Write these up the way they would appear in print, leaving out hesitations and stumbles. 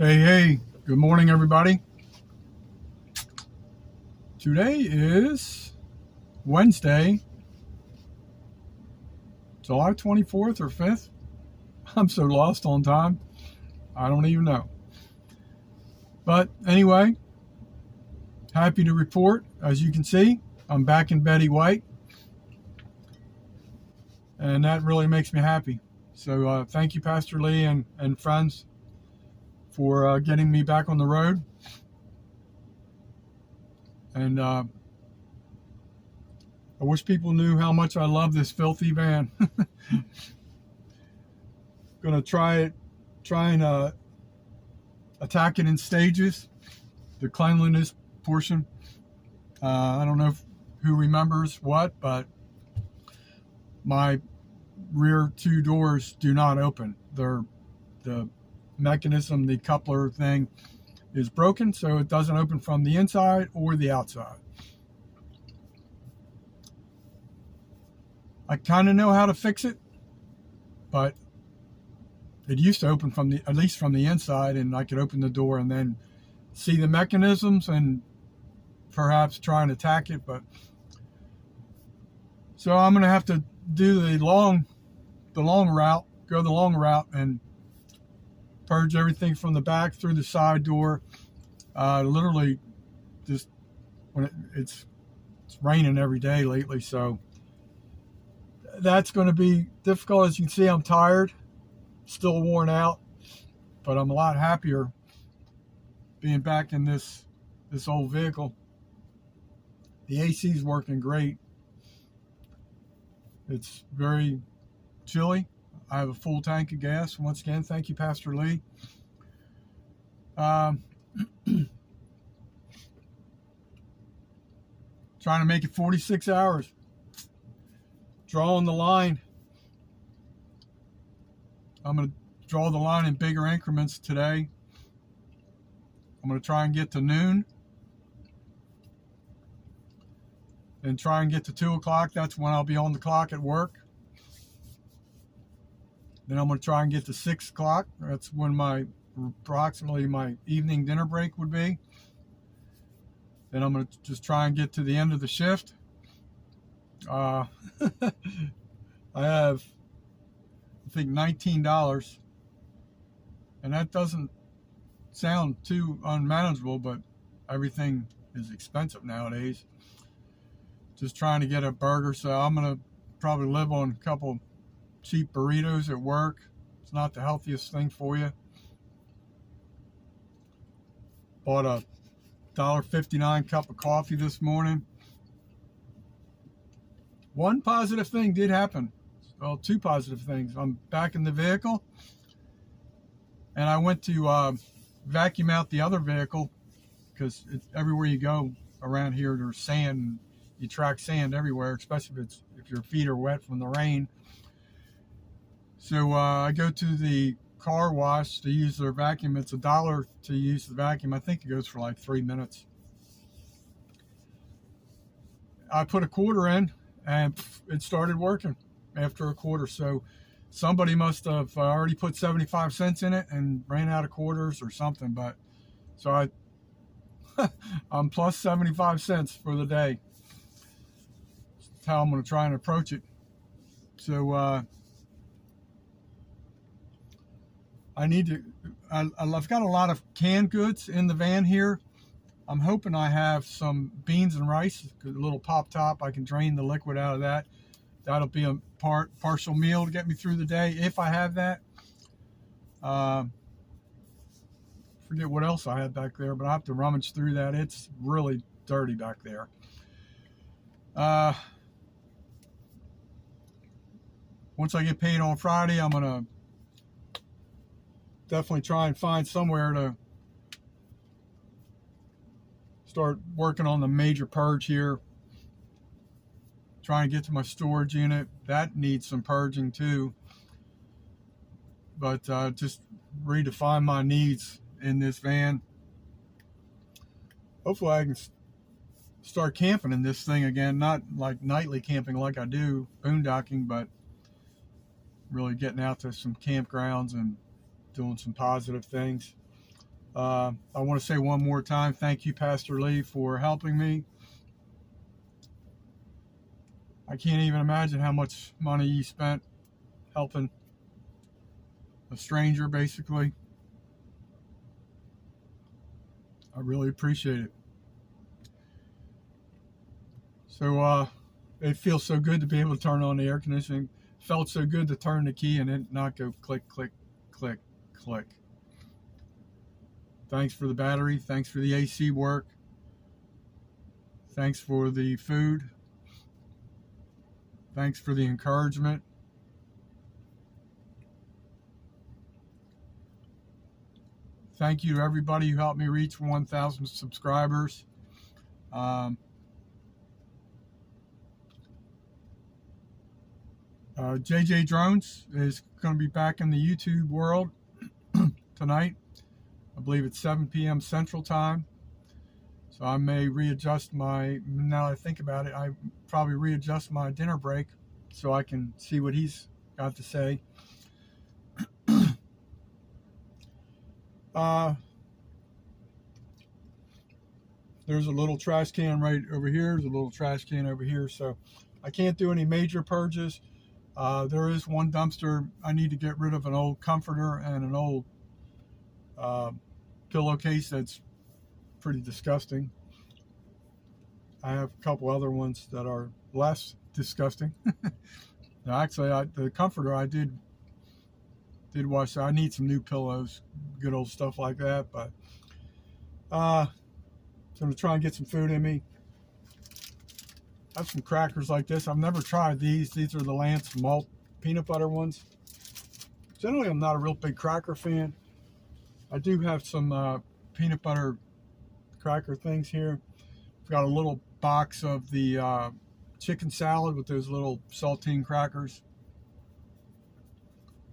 Hey, good morning, everybody. Today is Wednesday, July 24th or 5th. I'm so lost on time, I don't even know. But anyway, happy to report. As you can see, I'm back in Betty White, and that really makes me happy. So thank you, Pastor Lee and friends, for getting me back on the road. And I wish people knew how much I love this filthy van. Gonna try and attack it in stages. The cleanliness portion. I don't know who remembers what, but my rear two doors do not open. The mechanism, the coupler thing, is broken, so it doesn't open from the inside or the outside. I kind of know how to fix it, but it used to open at least from the inside, and I could open the door and then see the mechanisms and perhaps try and attack it. But so I'm going to have to do the long route, go the long route, and purge everything from the back through the side door. Literally, just when it's raining every day lately, so that's going to be difficult. As you can see, I'm tired, still worn out, but I'm a lot happier being back in this old vehicle. The AC is working great. It's very chilly. I have a full tank of gas. Once again, thank you, Pastor Lee. Trying to make it 46 hours. Drawing the line. I'm going to draw the line in bigger increments today. I'm going to try and get to noon. And try and get to 2 o'clock. That's when I'll be on the clock at work. Then I'm going to try and get to 6 o'clock. That's when approximately my evening dinner break would be. Then I'm going to just try and get to the end of the shift. I have, I think, $19. And that doesn't sound too unmanageable, but everything is expensive nowadays. Just trying to get a burger, so I'm going to probably live on a couple cheap burritos at work. It's not the healthiest thing for you. Bought a $1.59 cup of coffee this morning. One positive thing did happen. Well, two positive things. I'm back in the vehicle, and I went to vacuum out the other vehicle, because everywhere you go around here there's sand. You track sand everywhere, especially if your feet are wet from the rain. So I go to the car wash to use their vacuum. It's $1 to use the vacuum. I think it goes for like 3 minutes. I put a quarter in, and it started working after a quarter. So somebody must have already put 75 cents in it and ran out of quarters or something. But so I'm plus 75 cents for the day. That's how I'm going to try and approach it. So I've got a lot of canned goods in the van here. I'm hoping I have some beans and rice, a little pop top. I can drain the liquid out of that. That'll be a partial meal to get me through the day if I have that. Forget what else I had back there, but I have to rummage through that. It's really dirty back there. Once I get paid on Friday, I'm going to definitely try and find somewhere to start working on the major purge here. Trying to get to my storage unit. That needs some purging too. But just redefine my needs in this van. Hopefully I can start camping in this thing again. Not like nightly camping like I do, boondocking, but really getting out to some campgrounds and doing some positive things. I want to say one more time, thank you, Pastor Lee, for helping me. I can't even imagine how much money you spent helping a stranger, basically. I really appreciate it. So it feels so good to be able to turn on the air conditioning. Felt so good to turn the key and it not go click, click, click, click. Thanks for the battery. Thanks for the AC work. Thanks for the food. Thanks for the encouragement. Thank you to everybody who helped me reach 1,000 subscribers. JJ Drones is going to be back in the YouTube world tonight. I believe it's 7 p.m. Central Time. So I may readjust my, now that I think about it, I probably readjust my dinner break so I can see what he's got to say. There's a little trash can right over here. There's a little trash can over here. So I can't do any major purges. There is one dumpster. I need to get rid of an old comforter and an old pillowcase that's pretty disgusting. I have a couple other ones that are less disgusting. Now, actually, the comforter I did wash. I need some new pillows, good old stuff like that. But so I'm gonna try and get some food in me. I have some crackers like this. I've never tried these. These are the Lance malt peanut butter ones. Generally, I'm not a real big cracker fan. I do have some peanut butter cracker things here. I've got a little box of the chicken salad with those little saltine crackers.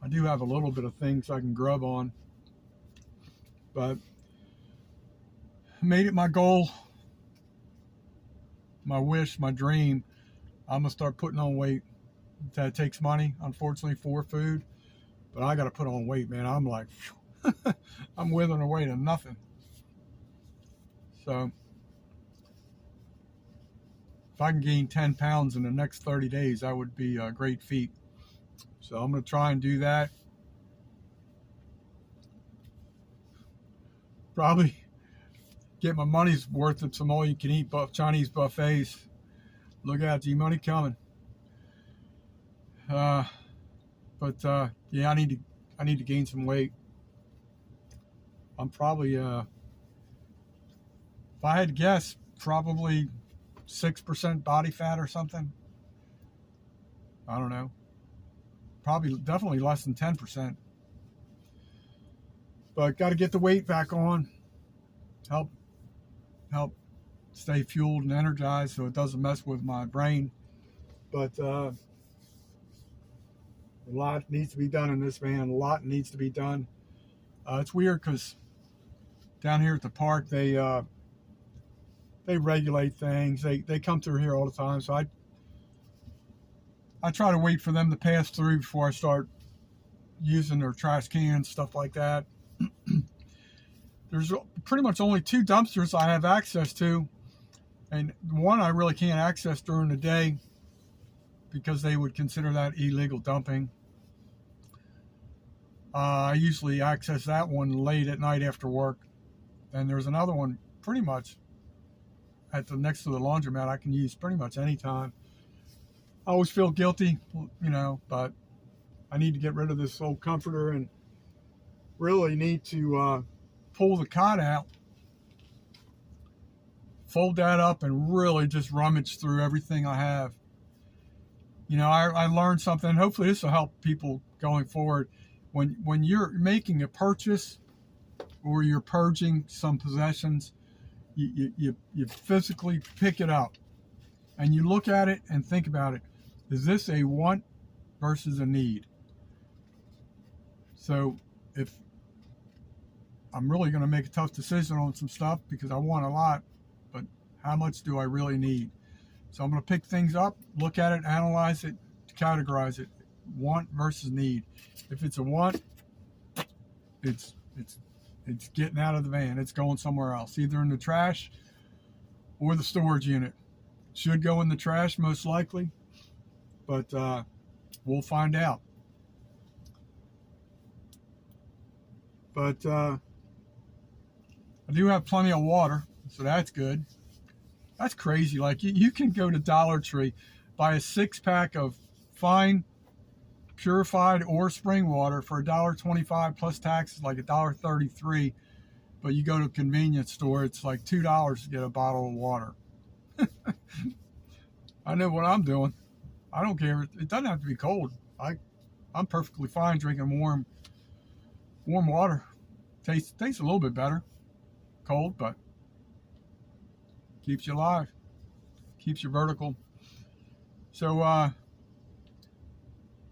I do have a little bit of things I can grub on, but I made it my goal, my wish, my dream. I'm gonna start putting on weight. That takes money, unfortunately, for food, but I gotta put on weight, man. I'm like, I'm withering away to nothing. So if I can gain 10 pounds in the next 30 days, that would be a great feat. So I'm going to try and do that. Probably get my money's worth at some all-you-can-eat Chinese buffets. Look out, G-Money coming. Yeah, I need to gain some weight. I'm probably, if I had to guess, probably 6% body fat or something. I don't know. Probably definitely less than 10%. But got to get the weight back on. Help stay fueled and energized so it doesn't mess with my brain. But a lot needs to be done in this, man. A lot needs to be done. It's weird because down here at the park, they regulate things. They come through here all the time. So I try to wait for them to pass through before I start using their trash cans, stuff like that. There's pretty much only 2 dumpsters I have access to, and one I really can't access during the day because they would consider that illegal dumping. I usually access that one late at night after work, and there's another one pretty much next to the laundromat I can use pretty much anytime. I always feel guilty, but I need to get rid of this old comforter and really need to pull the cot out, fold that up, and really just rummage through everything I have. I learned something. Hopefully this will help people going forward. When you're making a purchase or you're purging some possessions, you physically pick it up and you look at it and think about it. Is this a want versus a need? So if I'm really going to make a tough decision on some stuff because I want a lot, but how much do I really need? So I'm going to pick things up, look at it, analyze it, categorize it. Want versus need. If it's a want, it's It's getting out of the van. It's going somewhere else, either in the trash or the storage unit. Should go in the trash most likely, but we'll find out. But I do have plenty of water, so that's good. That's crazy. Like you can go to Dollar Tree, buy a 6-pack of fine purified or spring water for $1.25 plus taxes, like $1.33. But you go to a convenience store, it's like $2 to get a bottle of water. I know what I'm doing. I don't care. It doesn't have to be cold. I'm perfectly fine drinking warm water. Tastes a little bit better cold, but keeps you alive, keeps you vertical. So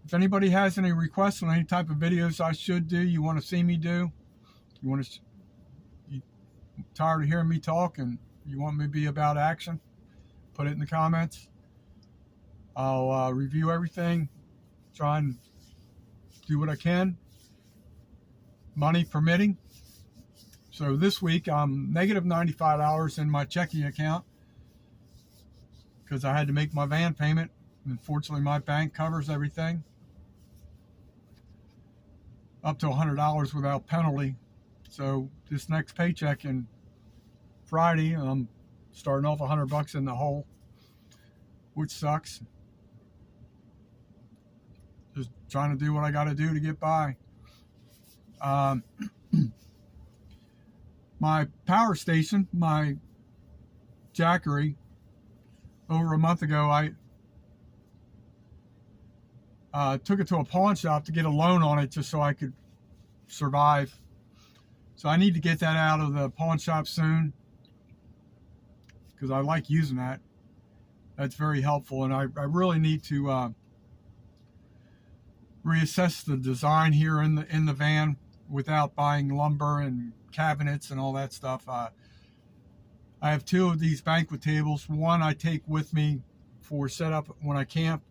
if anybody has any requests on any type of videos I should do, you want to see me do, you tired of hearing me talk and you want me to be about action, put it in the comments. I'll review everything, try and do what I can, money permitting. So this week I'm negative $95 in my checking account because I had to make my van payment. Unfortunately, my bank covers everything up to $100 without penalty. So this next paycheck in Friday, I'm starting off $100 in the hole, which sucks. Just trying to do what I got to do to get by. My power station, my Jackery, over a month ago, I took it to a pawn shop to get a loan on it just so I could survive. So I need to get that out of the pawn shop soon because I like using that. That's very helpful, and I really need to reassess the design here in the van without buying lumber and cabinets and all that stuff. I have 2 of these banquet tables. One I take with me for setup when I camp.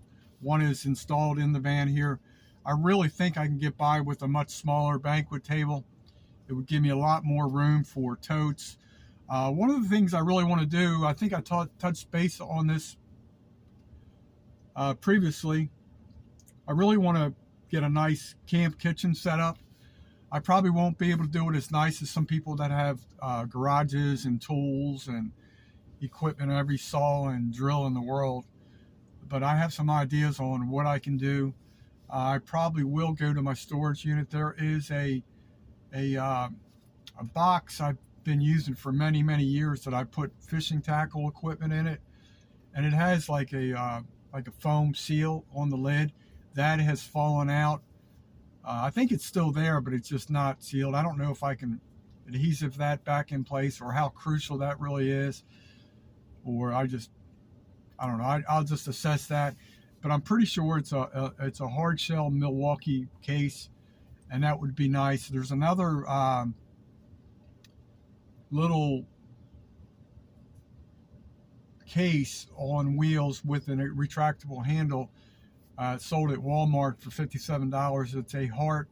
One is installed in the van here. I really think I can get by with a much smaller banquet table. It would give me a lot more room for totes. One of the things I really want to do, I think I touched base on this previously. I really want to get a nice camp kitchen set up. I probably won't be able to do it as nice as some people that have garages and tools and equipment, every saw and drill in the world. But I have some ideas on what I can do. I probably will go to my storage unit. There is a box I've been using for many years that I put fishing tackle equipment in it, and it has like a foam seal on the lid that has fallen out. I think it's still there, but it's just not sealed. I don't know if I can adhesive that back in place or how crucial that really is, or I don't know. I'll just assess that, but I'm pretty sure it's a hard shell Milwaukee case, and that would be nice. There's another little case on wheels with a retractable handle. Sold at Walmart for $57. It's a Hart,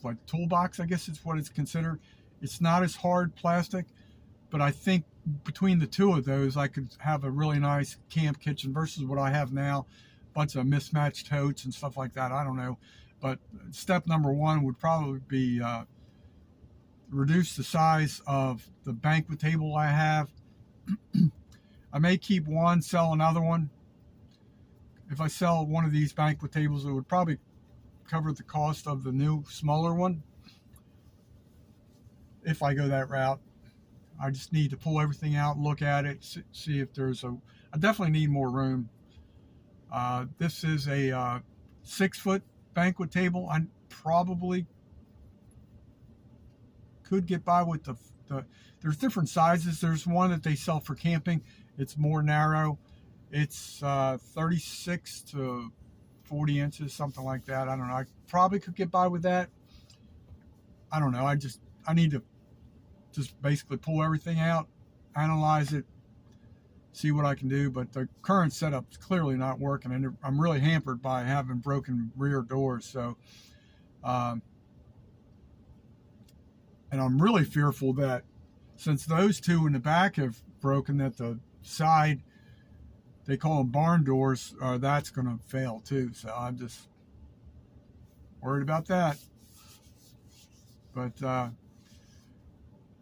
like toolbox, I guess it's what it's considered. It's not as hard plastic, but I think between the 2 of those, I could have a really nice camp kitchen versus what I have now, a bunch of mismatched totes and stuff like that. I don't know, but step number 1 would probably be reduce the size of the banquet table I have. I may keep one, sell another one. If I sell one of these banquet tables, it would probably cover the cost of the new, smaller one. If I go that route, I just need to pull everything out, look at it, see if there's I definitely need more room. This is a 6-foot banquet table. I probably could get by with there's different sizes. There's one that they sell for camping. It's more narrow. It's 36 to 40 inches, something like that. I don't know. I probably could get by with that. I don't know. I need to just basically pull everything out, analyze it, see what I can do. But the current setup is clearly not working, and I'm really hampered by having broken rear doors. So And I'm really fearful that since those two in the back have broken, that the side, they call them barn doors, that's going to fail too. So I'm just worried about that. But I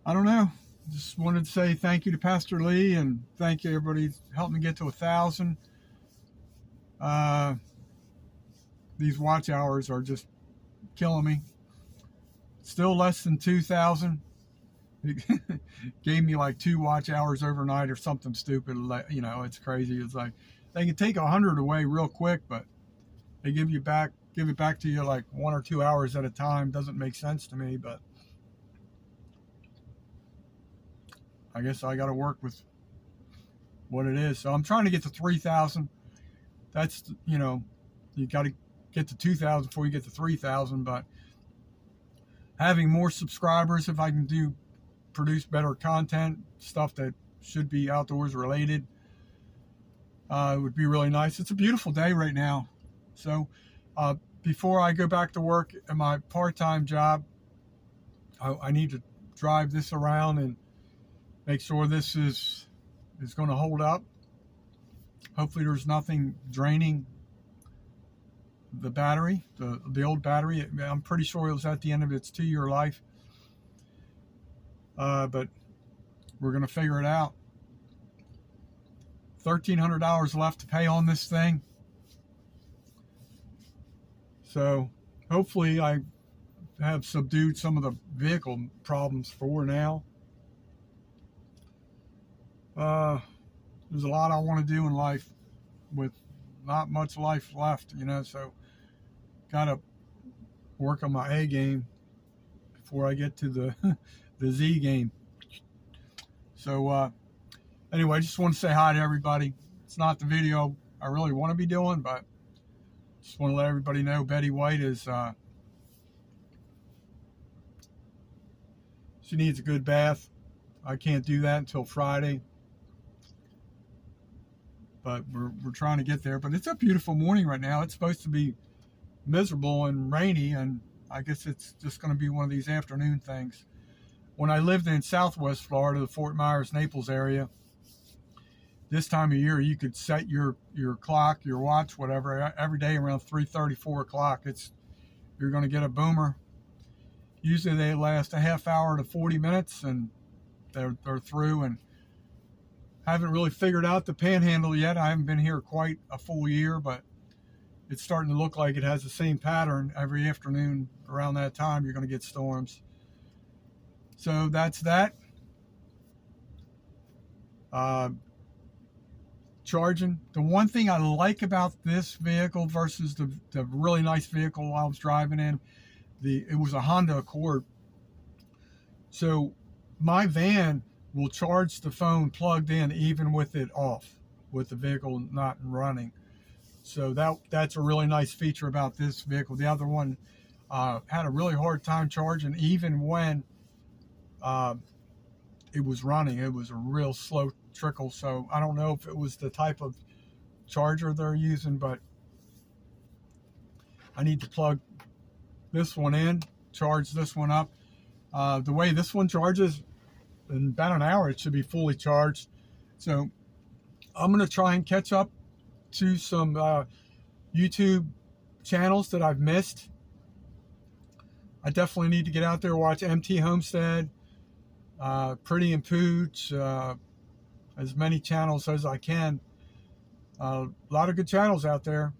don't know. Just wanted to say thank you to Pastor Lee, and thank you everybody helping me get to 1,000. These watch hours are just killing me. Still less than 2,000. It gave me like 2 watch hours overnight or something stupid. You know, it's crazy. It's like they can take 100 away real quick, but they give it back to you like 1 or 2 hours at a time. Doesn't make sense to me, but I guess I got to work with what it is. So I'm trying to get to 3,000. That's, you know, you got to get to 2,000 before you get to 3,000. But having more subscribers, if I can produce better content, stuff that should be outdoors related, it would be really nice. It's a beautiful day right now. So before I go back to work at my part-time job, I need to drive this around and make sure this is going to hold up. Hopefully there's nothing draining the battery, the old battery. I'm pretty sure it was at the end of its 2-year life. But we're going to figure it out. $1,300 left to pay on this thing. So hopefully I have subdued some of the vehicle problems for now. There's a lot I want to do in life with not much life left, you know, so got to work on my A game before I get to the the Z game. So anyway, I just want to say hi to everybody. It's not the video I really want to be doing, but just want to let everybody know Betty White is she needs a good bath. I can't do that until Friday, but we're trying to get there. But it's a beautiful morning right now. It's supposed to be miserable and rainy, and I guess it's just going to be one of these afternoon things. When I lived in Southwest Florida, the Fort Myers, Naples area, this time of year you could set your clock, your watch, whatever, every day around 3:30, 4 o'clock. You're going to get a boomer. Usually they last a half hour to 40 minutes, and they're through. And haven't really figured out the panhandle yet. I haven't been here quite a full year, but it's starting to look like it has the same pattern every afternoon. Around that time, you're going to get storms. So that's that. Charging. The one thing I like about this vehicle versus the really nice vehicle I was driving in, it was a Honda Accord. So my van will charge the phone plugged in even with it off, with the vehicle not running. So that's a really nice feature about this vehicle. The other one had a really hard time charging even when it was running. It was a real slow trickle. So I don't know if it was the type of charger they're using, but I need to plug this one in, charge this one up. The way this one charges, in about an hour it should be fully charged. So I'm going to try and catch up to some YouTube channels that I've missed. I definitely need to get out there, watch MT Homestead, Pretty and Pooch, as many channels as I can. A lot of good channels out there.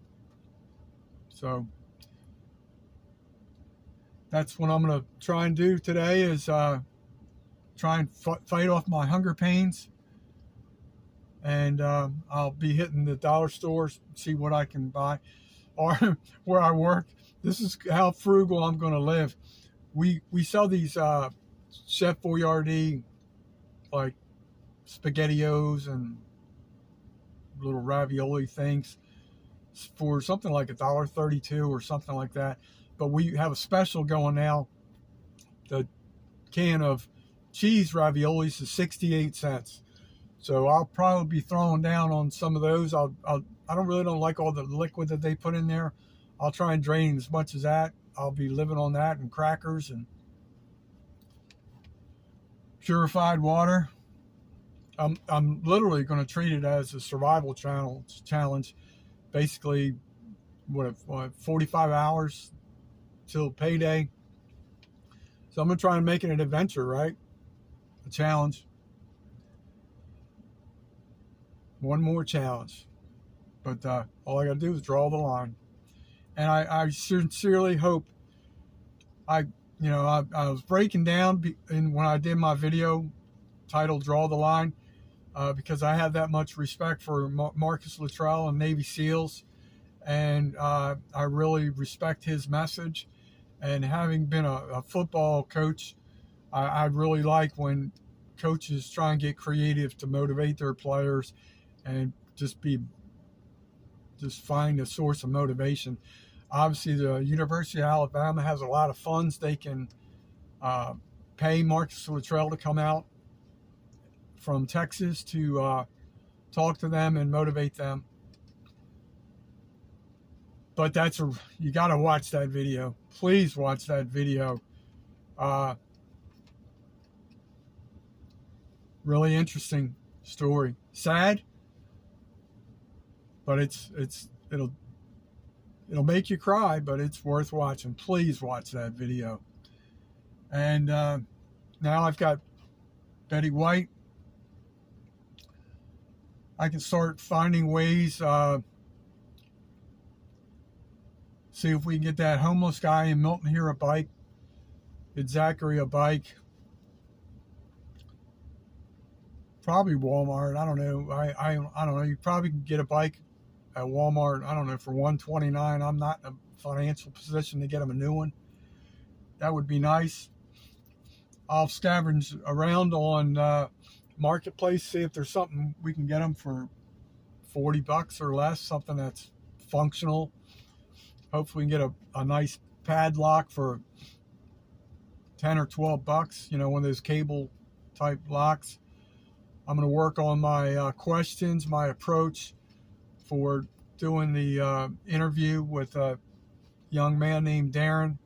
So that's what I'm going to try and do today, is try and fight off my hunger pains. And I'll be hitting the dollar stores, see what I can buy. Or where I work, this is how frugal I'm going to live. We sell these Chef Boyardee, like SpaghettiOs and little ravioli things, for something like $1.32 or something like that. But we have a special going now. The can of cheese raviolis is 68 cents. So I'll probably be throwing down on some of those. I don't like all the liquid that they put in there. I'll try and drain as much as that. I'll be living on that and crackers, and purified water. I'm literally going to treat it as a survival challenge. Basically, what 45 hours till payday. So I'm going to try and make it an adventure, right? A challenge. One more challenge. But all I got to do is draw the line. And I sincerely hope I was breaking down when I did my video titled Draw the Line, because I have that much respect for Marcus Luttrell and Navy SEALs. And I really respect his message. And having been a football coach, I really like when coaches try and get creative to motivate their players and just find a source of motivation. Obviously, the University of Alabama has a lot of funds. They can pay Marcus Luttrell to come out from Texas to talk to them and motivate them. But you got to watch that video. Please watch that video. Really interesting story. Sad, but it'll make you cry, but it's worth watching. Please watch that video. And now I've got Betty White. I can start finding ways. See if we can get that homeless guy in Milton here a bike. Get Zachary a bike. Probably Walmart. I don't know. I don't know. You probably can get a bike at Walmart. I don't know, for $129. I'm not in a financial position to get them a new one. That would be nice. I'll scavenge around on Marketplace, see if there's something we can get them for $40 or less. Something that's functional. Hopefully we can get a nice padlock for $10 or $12. One of those cable type locks. I'm going to work on my questions, my approach for doing the interview with a young man named Darren.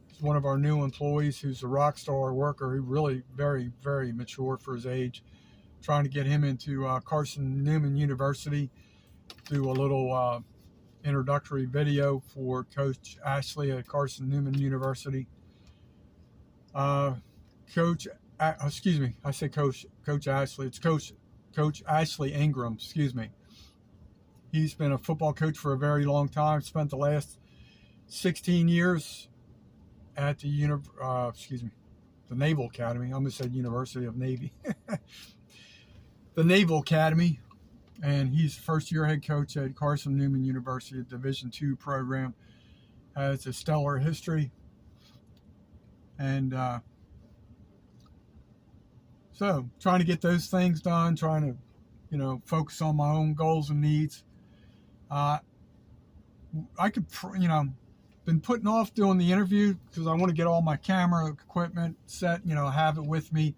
He's one of our new employees who's a rock star worker. He's really very, very mature for his age. Trying to get him into Carson Newman University. Do a little introductory video for Coach Ashley at Carson Newman University. Coach Ashley. It's Coach Ashley Ingram. Excuse me. He's been a football coach for a very long time. Spent the last 16 years at the Naval Academy. I almost said University of Navy. The Naval Academy. And he's first-year head coach at Carson Newman University, a Division II program. Has a stellar history. And so trying to get those things done, trying to, focus on my own goals and needs. I could, been putting off doing the interview because I want to get all my camera equipment set, have it with me.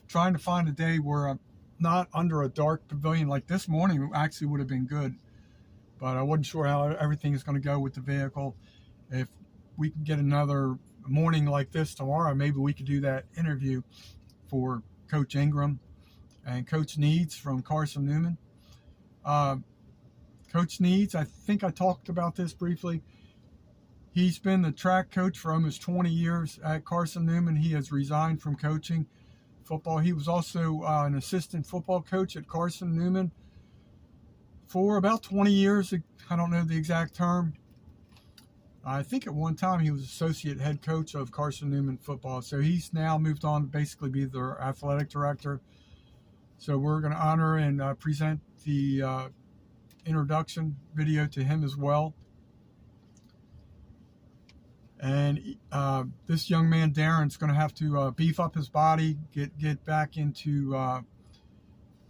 Trying to find a day where I'm not under a dark pavilion. Like this morning actually would have been good, but I wasn't sure how everything is going to go with the vehicle. If we can get another morning like this tomorrow, maybe we could do that interview for Coach Ingram and Coach Needs from Carson Newman. Coach Needs, I think I talked about this briefly. He's been the track coach for almost 20 years at Carson Newman. He has resigned from coaching football. He was also an assistant football coach at Carson Newman for about 20 years. I don't know the exact term. I think at one time he was associate head coach of Carson Newman football. So he's now moved on to basically be their athletic director. So we're going to honor and present the introduction video to him as well. And this young man, Darren's going to have to beef up his body, get back into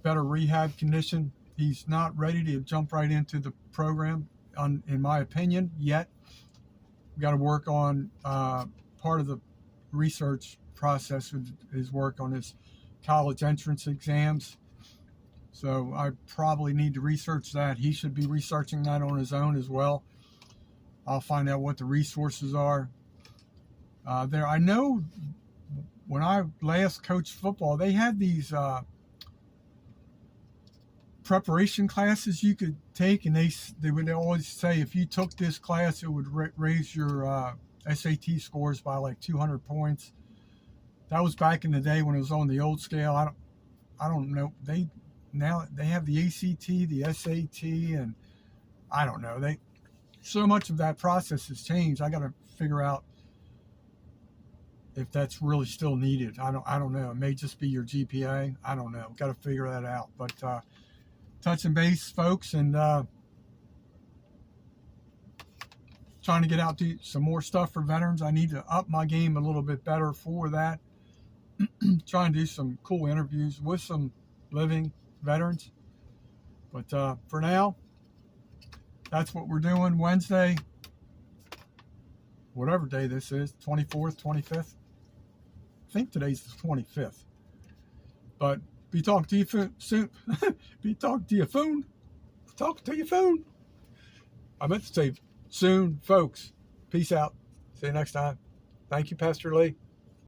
better rehab condition. He's not ready to jump right into the program, in my opinion, yet. We've got to work on part of the research process with his work on his college entrance exams. So I probably need to research that. He should be researching that on his own as well. I'll find out what the resources are there. I know when I last coached football, they had these preparation classes you could take, and they would always say if you took this class, it would raise your SAT scores by like 200 points. That was back in the day when it was on the old scale. I don't know. Now they have the ACT, the SAT, and I don't know. So much of that process has changed. I got to figure out if that's really still needed. I don't know. It may just be your GPA. I don't know. Got to figure that out. But touching base, folks, and trying to get out to some more stuff for veterans. I need to up my game a little bit better for that. Trying to do some cool interviews with some living veterans. But for now, that's what we're doing. Wednesday, whatever day this is, 24th, 25th. I think today's the 25th. But be talking to you soon. Be talking to your phone. Talking to your phone. I meant to say soon, folks. Peace out. See you next time. Thank you, Pastor Lee.